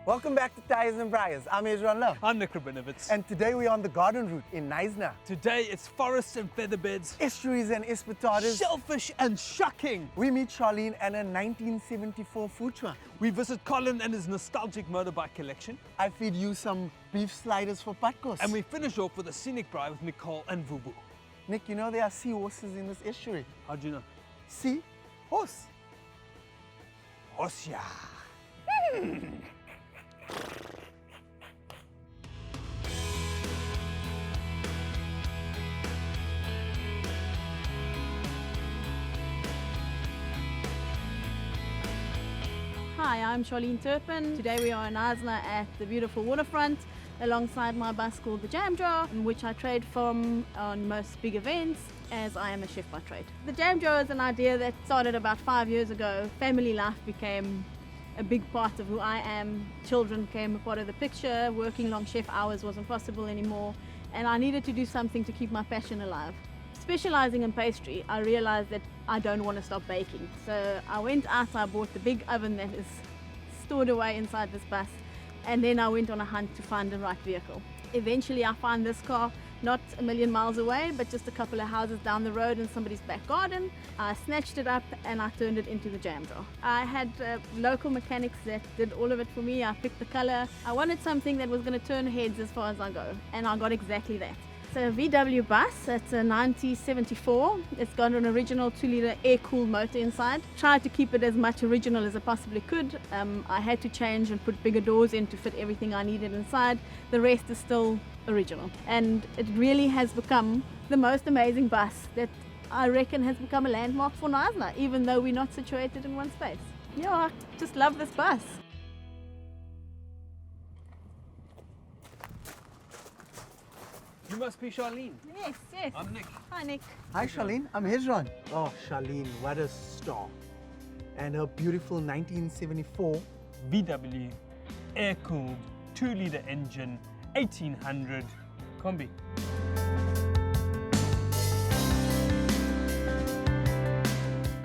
Welcome back to Tyers and Braaiers. I'm Love. I'm Nick Rabinovitz. And today we're on the garden route in Knysna. Today it's forests and featherbeds, Estuaries and espetardas. shellfish and shucking. We meet Charlene and a 1974 food truck. We visit Colin and his nostalgic motorbike collection. I feed you some beef sliders for patkos. And we finish off with a scenic braai with Nicole and Vubu. Nick, you know there are seahorses in this estuary. How'd you know? Sea horse. Horse, yeah. Hi, I'm Charlene Turpin. Today we are in Knysna at the beautiful waterfront alongside my bus called the Jam Jar, in which I trade from on most big events, as I am a chef by trade. The Jam Jar is an idea that started about 5 years ago. Family life became a big part of who I am. Children became a part of the picture. Working long chef hours wasn't possible anymore, and I needed to do something to keep my passion alive. Specializing in pastry, I realized that I don't want to stop baking. So I went out, I bought the big oven that is stored away inside this bus, and then I went on a hunt to find the right vehicle. Eventually I found this car not a million miles away, but just a couple of houses down the road in somebody's back garden. I snatched it up and I turned it into the Jam Jar. I had local mechanics that did all of it for me. I picked the color. I wanted something that was going to turn heads as far as I go, and I got exactly that. It's a VW bus. It's a 1974. It's got an original 2-liter air-cooled motor inside. Tried to keep it as much original as I possibly could. I had to change and put bigger doors in to fit everything I needed inside. The rest is still original. And it really has become the most amazing bus that I reckon has become a landmark for Knysna, even though we're not situated in one space. Yeah, I just love this bus. You must be Charlene. Yes, yes. I'm Nick. Hi, Nick. Hi Charlene, I'm Hezron. Oh Charlene, what a star. And her beautiful 1974 VW, air-cooled, 2-liter engine, 1800 combi.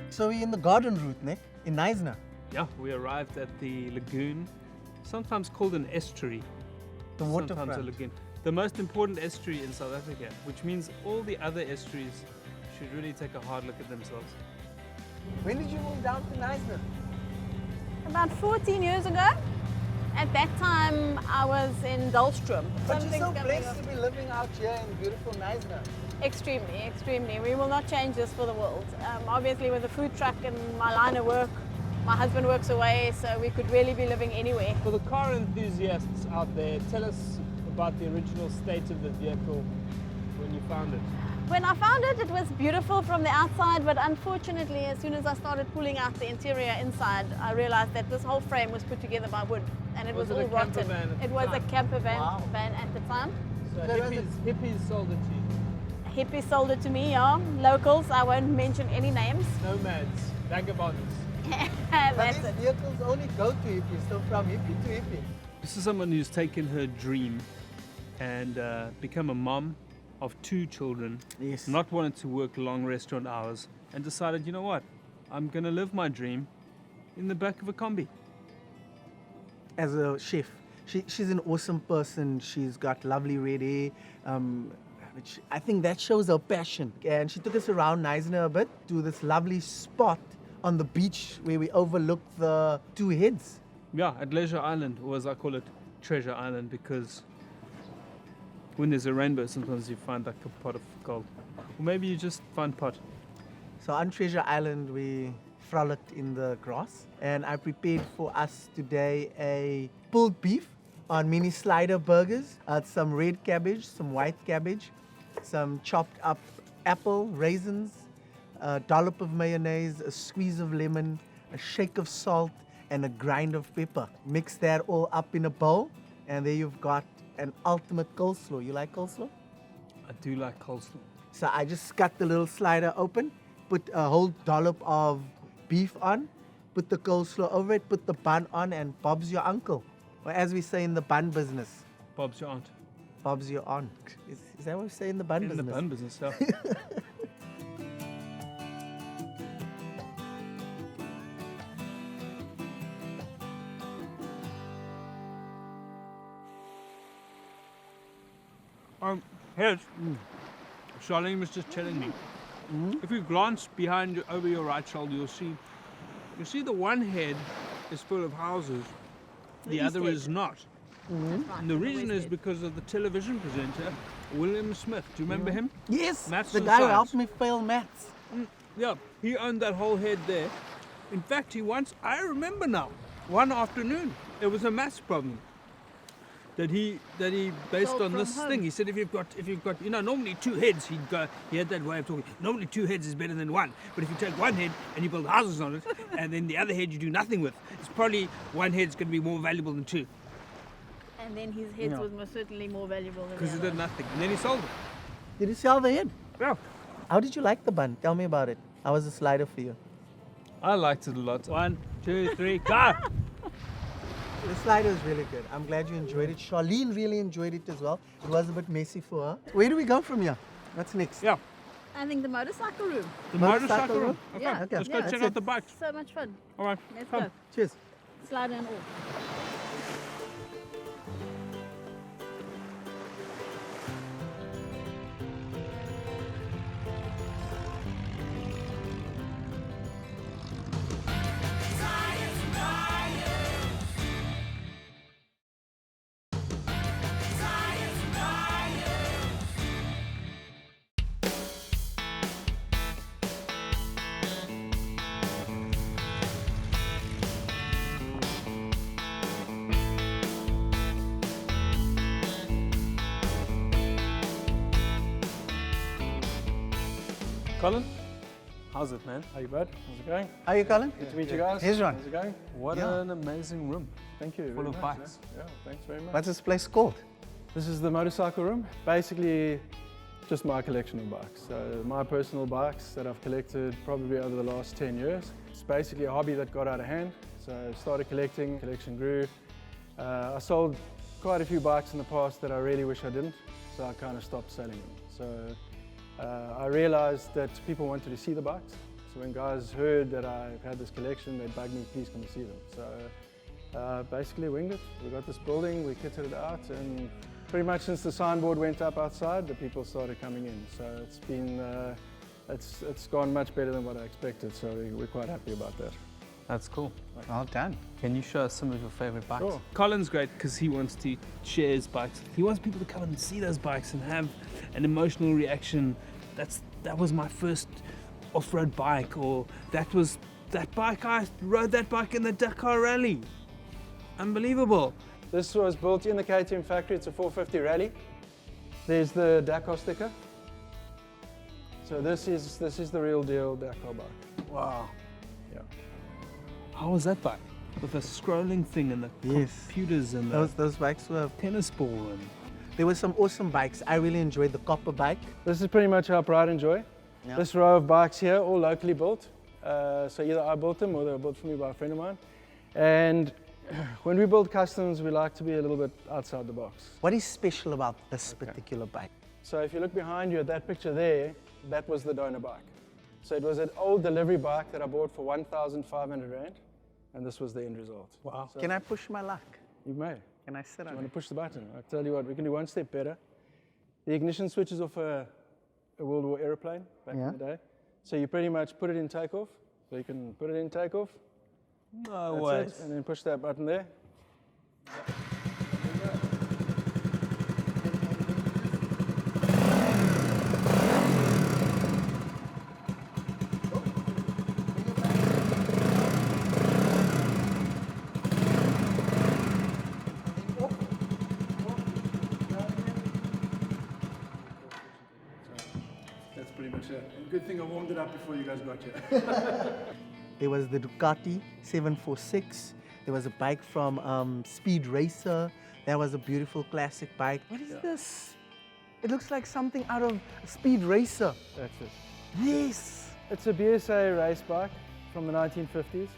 So we're in the garden route, Nick, in Knysna. Yeah, we arrived at the lagoon, sometimes called an estuary. The Sometimes a waterfront. lagoon. The most important estuary in South Africa, which means all the other estuaries should really take a hard look at themselves. When did you move down to Knysna? About 14 years ago. At that time, I was in Dullstroom. But you're Something's so coming blessed up. to be living out here in beautiful Knysna. Extremely, extremely. We will not change this for the world. Obviously, with a food truck and my line of work, my husband works away, so we could really be living anywhere. For the car enthusiasts out there, tell us about the original state of the vehicle when you found it. When I found it, it was beautiful from the outside, but unfortunately, as soon as I started pulling out the interior inside, I realized that this whole frame was put together by wood, and it was Was it all a camper rotten. van at It the was a time? camper van, Wow. van at the time. So So hippies sold it to you. Hippie sold it to me, yeah. Locals, I won't mention any names. Nomads, vagabonds. But That's these it. vehicles only go to hippies, so from hippie to hippie. This is someone who's taken her dream and become a mom of 2 children, Yes. not wanted to work long restaurant hours, and decided, you know what, I'm gonna live my dream in the back of a combi. As a chef, she's an awesome person. She's got lovely red hair, which I think that shows her passion. And she took us around Knysna a bit to this lovely spot on the beach where we overlook the 2 heads. Yeah, at Leisure Island, or as I call it, Treasure Island, because when there's a rainbow, sometimes you find like a pot of gold. Or maybe you just find pot. So on Treasure Island, we frolicked in the grass, and I prepared for us today a pulled beef on mini slider burgers, some red cabbage, some white cabbage, some chopped up apple, raisins, a dollop of mayonnaise, a squeeze of lemon, a shake of salt, and a grind of pepper. Mix that all up in a bowl, and there you've got an ultimate coleslaw. You like coleslaw? I do like coleslaw. So I just cut the little slider open, put a whole dollop of beef on, put the coleslaw over it, put the bun on, and Bob's your uncle. Or as we say in the bun business, Bob's your aunt. Bob's your aunt. Is that what we say in the bun In business? the bun business, yeah. Here's Charlene was just telling me. If you glance behind over your right shoulder, you'll see the one head is full of houses, the other east is head. not. That's right, And the west reason is head. because of the television presenter, William Smith. Do you remember him? Yes, Maths the and guy who science. helped me fail maths. Yeah, he owned that whole head there. In fact, I remember now, one afternoon, it was a maths problem that he based Sold on from this home. thing. He said if you've got normally two heads, he had that way of talking. Normally two heads is better than one, but if you take one head and you build houses on it, and then the other head you do nothing with, it's probably one head's going to be more valuable than two And then his head was most certainly more valuable than because the he other. did nothing. And then he sold it. Did you sell the head? Yeah, How did you like the bun? Tell me about it. How was the slider for you? I liked it a lot. 1, 2, 3, go! The slider is really good. I'm glad you enjoyed it. Charlene really enjoyed it as well. It was a bit messy for her. Where do we go from here? What's next? Yeah, I think the motorcycle room. the Motorcycle motorcycle room. room? Okay, Yeah, okay. let's go yeah, check that's out it. the bikes. So much fun. All right, Let's come. go. Cheers. Slider and all. Colin, how's it, man? How you, bud? How's it going? How are you, Colin? Good to meet you guys. Here's Ron. How's it going? What Yeah. an amazing room. Thank you. Full very of much, bikes. Yeah, thanks very much. What's this place called? This is the motorcycle room. Basically, just my collection of bikes. So my personal bikes that I've collected probably over the last 10 years. It's basically a hobby that got out of hand. So I started collecting, collection grew. I sold quite a few bikes in the past that I really wish I didn't. So I kind of stopped selling them. So I realized that people wanted to see the bikes. So when guys heard that I had this collection, they'd bug me, please come and see them. So basically winged it. We got this building, we kitted it out, and pretty much since the signboard went up outside, the people started coming in. So it's been, it's gone much better than what I expected. So we're quite happy about that. That's cool. Well done. Can you show us some of your favorite bikes? Sure. Colin's great because he wants to share his bikes. He wants people to come and see those bikes and have an emotional reaction. That was my first off-road bike, or that bike, I rode that bike in the Dakar Rally. Unbelievable. This was built in the KTM factory. It's a 450 Rally. There's the Dakar sticker. So this is the real deal Dakar bike. Wow. Yeah. How was that bike? With the scrolling thing and the Yes. computers and the Those bikes were. tennis ball and There were some awesome bikes. I really enjoyed the copper bike. This is pretty much our pride and joy. Yeah. This row of bikes here, all locally built. So either I built them or they were built for me by a friend of mine. And when we build customs, we like to be a little bit outside the box. What is special about this particular bike? So if you look behind you at that picture there, that was the donor bike. So it was an old delivery bike that I bought for 1,500 Rand, and this was the end result. wow. So Can I push my luck? You may. Can I sit You on want it? to push the button? I'll tell you what, we can do one step better. The ignition switch is off a World War aeroplane back Yeah. in the day. So you pretty much put it in takeoff. So you can put it in takeoff. No That's way. it. And then push that button there. That's pretty much it. And good thing I warmed it up before you guys got here. There was the Ducati 746. There was a bike from Speed Racer. That was a beautiful classic bike. What is this? It looks like something out of Speed Racer. That's it. Yes. It's a BSA race bike from the 1950s.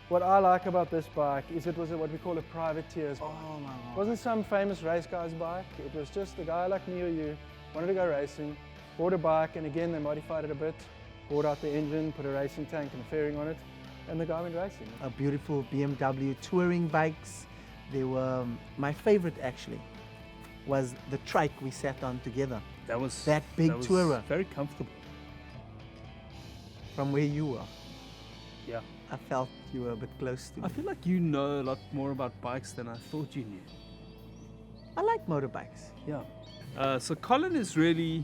What I like about this bike is it was what we call a privateer's bike. Oh my It God. wasn't some famous race guy's bike. It was just a guy like me or you, wanted to go racing, bought a bike, and again, they modified it a bit, bought out the engine, put a racing tank and a fairing on it, and the guy went racing. A beautiful BMW touring bikes. They were my favorite actually was the trike we sat on together. That was That big tourer. Very comfortable. From where you were, Yeah. I felt you were a bit close to me. I feel like you know a lot more about bikes than I thought you knew. I like motorbikes. Yeah. So Colin is really,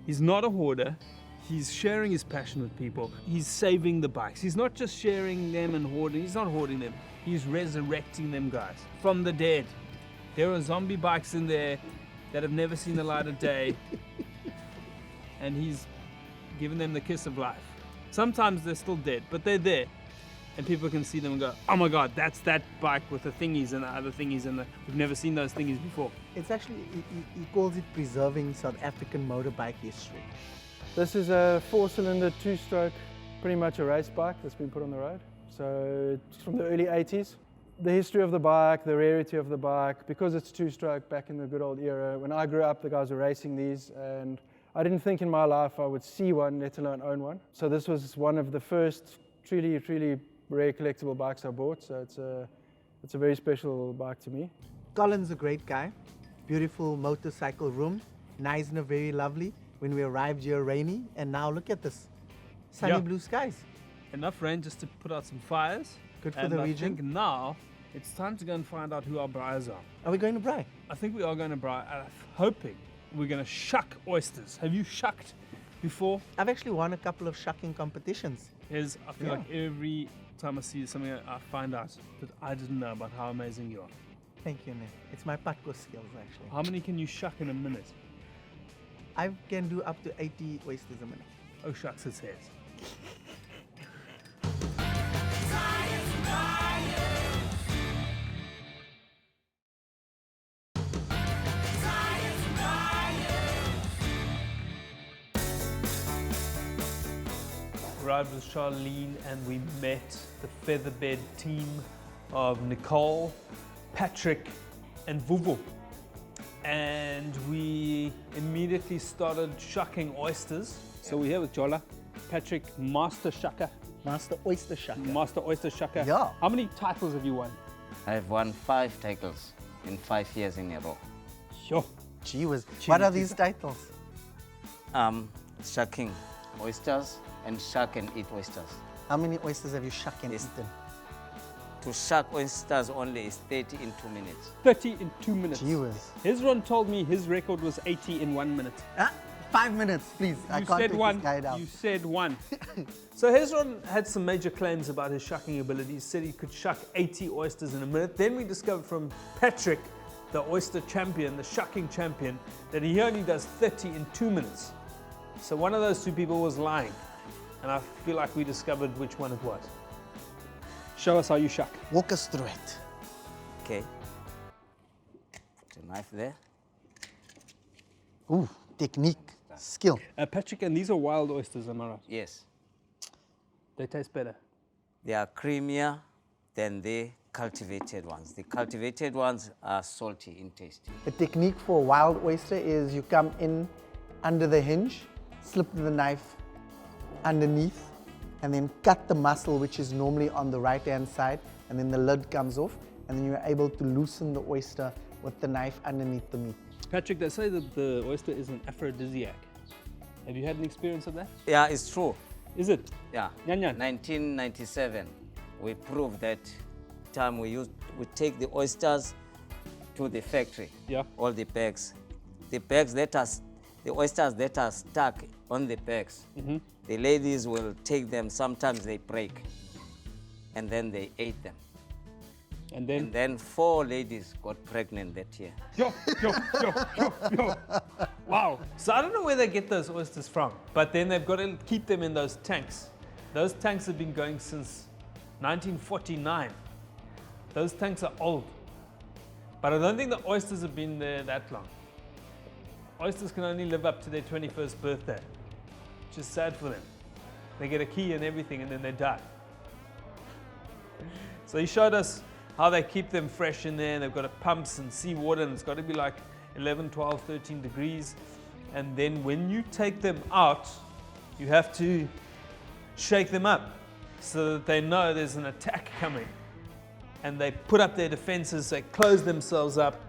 he's not a hoarder. He's sharing his passion with people. He's saving the bikes. He's not just sharing them and hoarding. He's not hoarding them. He's resurrecting them, guys, from the dead. There are zombie bikes in there that have never seen the light of day. And he's giving them the kiss of life. Sometimes they're still dead, but they're there. And people can see them and go, oh my God, that's that bike with the thingies and the other thingies, and we've never seen those thingies before. It's actually, he calls it preserving South African motorbike history. This is a 4-cylinder, 2-stroke, pretty much a race bike that's been put on the road. So it's from the early 80s. The history of the bike, the rarity of the bike, because it's 2-stroke back in the good old era. When I grew up, the guys were racing these, and I didn't think in my life I would see one, let alone own one. So this was one of the first truly rare collectible bikes I bought. So it's a very special bike to me. Colin's a great guy. Beautiful motorcycle room. Knysna, very lovely. When we arrived here, rainy, and now look at this. Sunny Yeah. blue skies. Enough rain just to put out some fires. Good for And the I region. think now it's time to go and find out who our Braaiers are. Are we going to Braai? I think we are going to Braai. I'm hoping we're going to shuck oysters. Have you shucked before? I've actually won a couple of shucking competitions. I feel Yeah. like every time I see something, I find out that I didn't know about how amazing you are. Thank you, Nick. It's my patko skills, actually. How many can you shuck in a minute? I can do up to 80 oysters a minute. Oh, shucks, his hairs. Arrived with Charlene and we met the featherbed team of Nicole, Patrick, and Vuvu. And we immediately started shucking oysters. So we're here with Jola, Patrick, Master Shucker, Master Oyster Shucker. Master Oyster Shucker. Yeah. How many titles have you won? I've won 5 titles in 5 years in a row. Sure. Gee whiz. What are these titles? Shucking oysters and shuck and eat oysters. How many oysters have you shucked and Yes. eaten? To shuck oysters only is 30 in 2 minutes. 30 in 2 minutes. Gee whiz. Hezron told me his record was 80 in 1 minute. 5 minutes, please. I You can't said take one. this guy down. You said one. So Hezron had some major claims about his shucking ability. He said he could shuck 80 oysters in a minute. Then we discovered from Patrick, the oyster champion, the shucking champion, that he only does 30 in 2 minutes. So one of those two people was lying. And I feel like we discovered which one it was. Show us how you shuck. Walk us through it. Okay. Put a knife there. Ooh, technique, skill. Patrick, and these are wild oysters, am I right? Yes. They taste better. They are creamier than the cultivated ones. The cultivated ones are salty in taste. The technique for a wild oyster is you come in under the hinge, slip the knife underneath, and then cut the muscle, which is normally on the right-hand side, and then the lid comes off, and then you're able to loosen the oyster with the knife underneath the meat. Patrick, they say that the oyster is an aphrodisiac. Have you had an experience of that? Yeah, it's true. Is it? Yeah. Nyan Nyan. 1997, we proved that time we take the oysters to the factory. Yeah. All the bags. The oysters that are stuck on the bags. The ladies will take them, sometimes they break. And then they ate them. And then? And then 4 ladies got pregnant that year. Yo. Wow. So I don't know where they get those oysters from, but then they've got to keep them in those tanks. Those tanks have been going since 1949. Those tanks are old. But I don't think the oysters have been there that long. Oysters can only live up to their 21st birthday, which is sad for them. They get a key and everything and then they die. So he showed us how they keep them fresh in there. They've got pumps and seawater, and it's got to be like 11, 12, 13 degrees. And then when you take them out, you have to shake them up so that they know there's an attack coming. And they put up their defenses, they close themselves up,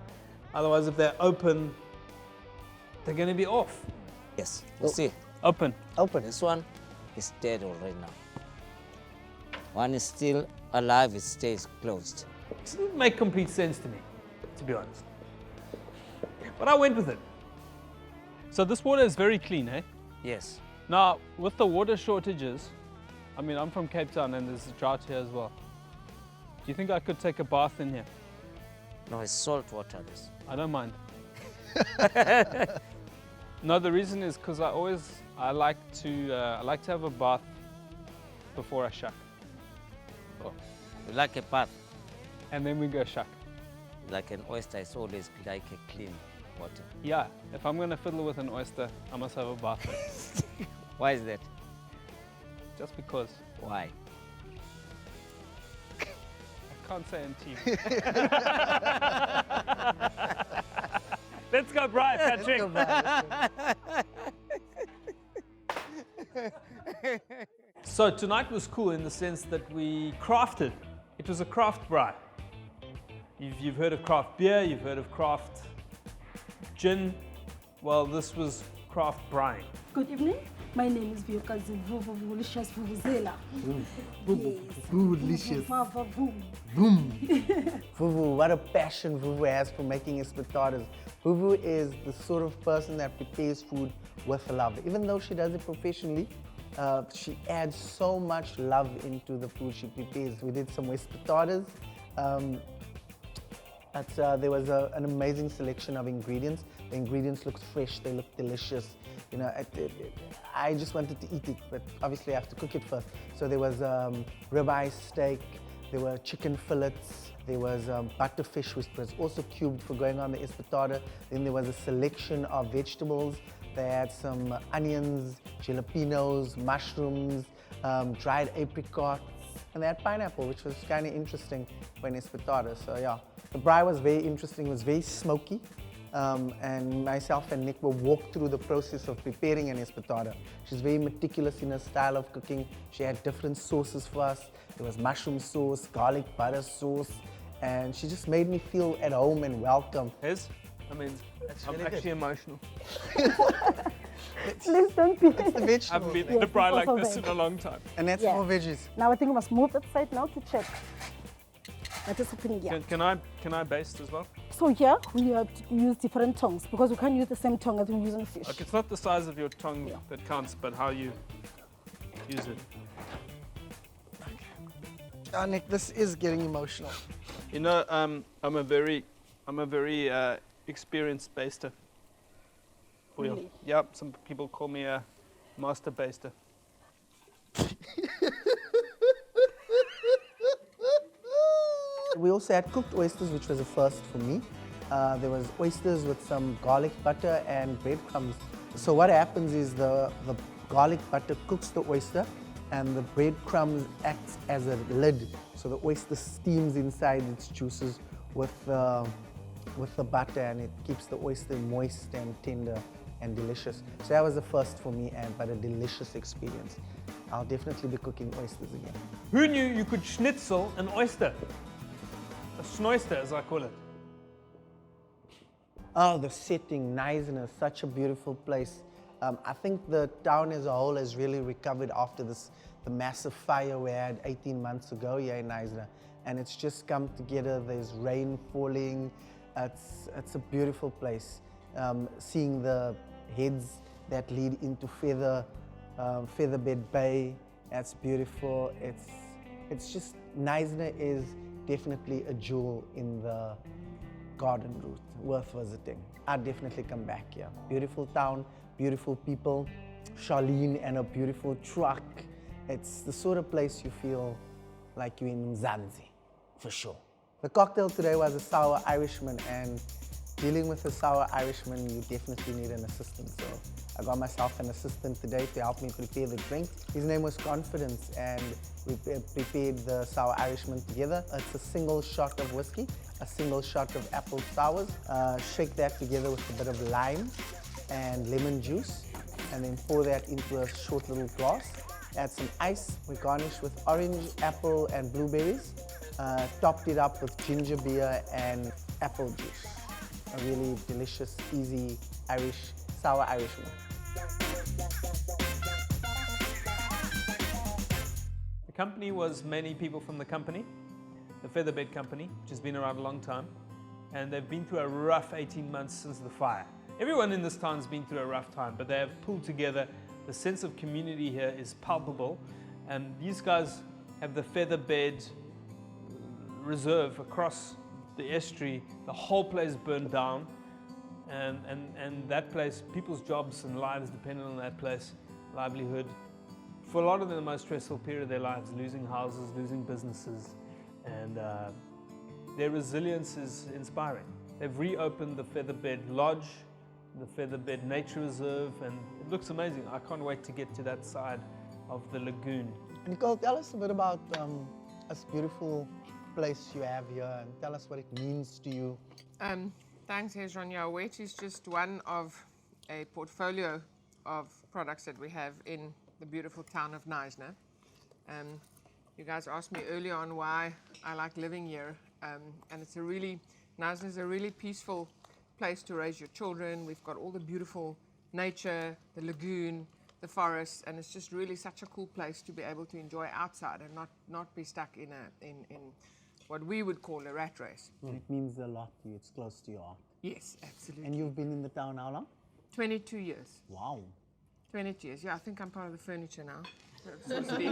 Otherwise, if they're open, they're going to be off. Yes, you see, Open. Open. this one is dead already now. One is still alive, it stays closed. It didn't make complete sense to me, to be honest. But I went with it. So this water is very clean, eh? Yes. Now, with the water shortages, I mean, I'm from Cape Town and there's a drought here as well. Do you think I could take a bath in here? No, it's salt water, this. I don't mind. No, the reason is because I like to have a bath before I shuck, Oh, you like a bath, and then we go shuck. like an oyster, it's always like a clean water. Yeah, if I'm gonna fiddle with an oyster, I must have a bath first. Why is that? Just because. Why? I can't say on TV. Let's go, Braai, Patrick. So tonight was cool in the sense that we crafted. It was a craft braai. You've heard of craft beer, you've heard of craft gin. Well, this was craft braai. Good evening. My name is Vyokazi Vuvuzela. Delicious. Boom. Vuvu, what a passion Vuvu has for making his potatoes. Vuvu is the sort of person that prepares food with love. Even though she does it professionally, she adds so much love into the food she prepares. We did some West potatoes. There was an amazing selection of ingredients. The ingredients looked fresh, they looked delicious. You know, I just wanted to eat it, but obviously I have to cook it first. So there was ribeye steak, there were chicken fillets, there was butterfish, which was also cubed for going on the espetado. Then there was a selection of vegetables. They had some onions, jalapenos, mushrooms, dried apricots, and they had pineapple, which was kind of interesting for an espetado. So yeah, the braai was very interesting, it was very smoky. And myself and Nick will walk through the process of preparing an espetado. She's very meticulous in her style of cooking. She had different sauces for us. There was mushroom sauce, garlic butter sauce, and she just made me feel at home and welcome. I'm really actually good. emotional. Please don't be. It's the I vegetable. haven't been Yes, in a braai it's like also this in a long time. And that's Yeah. more veggies. Now I think we must move that side now to check. That is happening here. Can I baste as well? So here we have to use different tongues because we can't use the same tongue as we use on fish. Like, it's not the size of your tongue Yeah. that counts, but how you use it. Oh, Nick, this is getting emotional. You know, I'm a very experienced baster. For you. Really? Yep, some people call me a master baster. We also had cooked oysters, which was a first for me. There was oysters with some garlic butter and breadcrumbs. So what happens is the garlic butter cooks the oyster and the breadcrumbs acts as a lid. So the oyster steams inside its juices with the butter, and it keeps the oyster moist and tender and delicious. So that was the first for me, but a delicious experience. I'll definitely be cooking oysters again. Who knew you could schnitzel an oyster? A snoister, as I call it. Oh, the setting, Knysna, such a beautiful place. I think the town as a whole has really recovered after the massive fire we had 18 months ago here in Knysna. And it's just come together, there's rain falling. It's a beautiful place. Seeing the heads that lead into Featherbed Bay, that's beautiful. It's just, Knysna is definitely a jewel in the garden route, worth visiting. I'd definitely come back here. Beautiful town, beautiful people, Charlene and a beautiful truck. It's the sort of place you feel like you're in Mzansi, for sure. The cocktail today was a sour Irishman, and dealing with a sour Irishman, you definitely need an assistant. So I got myself an assistant today to help me prepare the drink. His name was Confidence, and we prepared the sour Irishman together. It's a single shot of whiskey, a single shot of apple sours. Shake that together with a bit of lime and lemon juice, and then pour that into a short little glass. Add some ice. We garnished with orange, apple, and blueberries. Topped it up with ginger beer and apple juice. a really delicious, easy Irish, sour Irish meal. The company was many people from the company, the Featherbed Company, which has been around a long time, and they've been through a rough 18 months since the fire. Everyone in this town has been through a rough time, but they have pulled together. The sense of community here is palpable, and these guys have the Featherbed Reserve across the estuary. The whole place burned down, and that place, people's jobs and lives depended on that place, livelihood. For a lot of them, the most stressful period of their lives, losing houses, losing businesses, and their resilience is inspiring. They've reopened the Featherbed Lodge, the Featherbed Nature Reserve, and it looks amazing. I can't wait to get to that side of the lagoon. Nicole, tell us a bit about this beautiful place you have here, and tell us what it means to you. Thanks, Hezron. Yeah, wet is just one of a portfolio of products that we have in the beautiful town of Knysna. You guys asked me earlier on why I like living here, and it's Knysna is a really peaceful place to raise your children. We've got all the beautiful nature, the lagoon, the forest, and it's just really such a cool place to be able to enjoy outside and not be stuck in what we would call a rat race. It means a lot to you. It's close to your heart. Yes, absolutely. And you've been in the town how long? 22 years. Wow. 22 years. Yeah, I think I'm part of the furniture now, so to speak.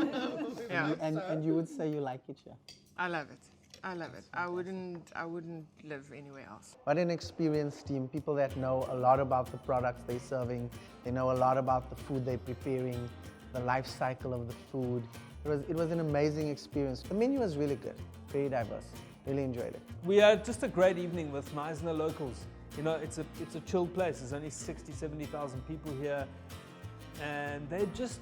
Yeah. And you would say you like it here? I love it. I love it. I wouldn't live anywhere else. What an experienced team, people that know a lot about the products they're serving, they know a lot about the food they're preparing, the life cycle of the food. It was an amazing experience. The menu was really good, very diverse. Really enjoyed it. We had just a great evening with Knysna locals. You know, it's a chill place. There's only 60, 70,000 people here, and they're just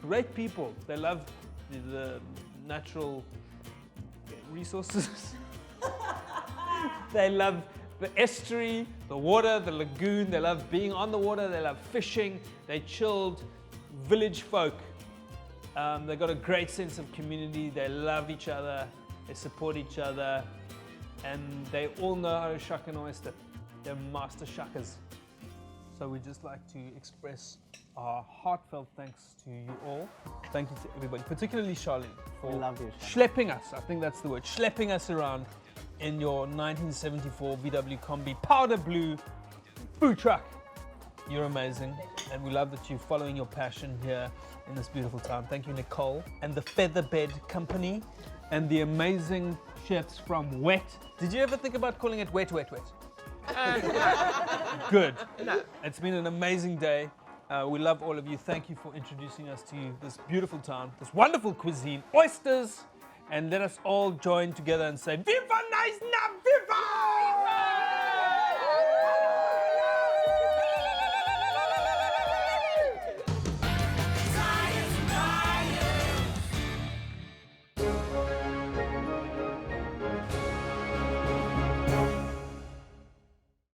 great people. They love the natural resources. They love the estuary, the water, the lagoon. They love being on the water. They love fishing. They chilled village folk. They got a great sense of community. They love each other. They support each other, and they all know how to shuck an oyster. They're master shuckers. So we'd just like to express our heartfelt thanks to you all. Thank you to everybody, particularly Charlene, for We love you, schlepping us, I think that's the word, schlepping us around in your 1974 VW Combi powder blue food truck. You're amazing, and we love that you're following your passion here in this beautiful town. Thank you, Nicole, and the Featherbed Company, and the amazing chefs from Wet. Did you ever think about calling it Wet? Good. No. It's been an amazing day. We love all of you. Thank you for introducing us to this beautiful town, this wonderful cuisine, oysters, and let us all join together and say, Viva Knysna!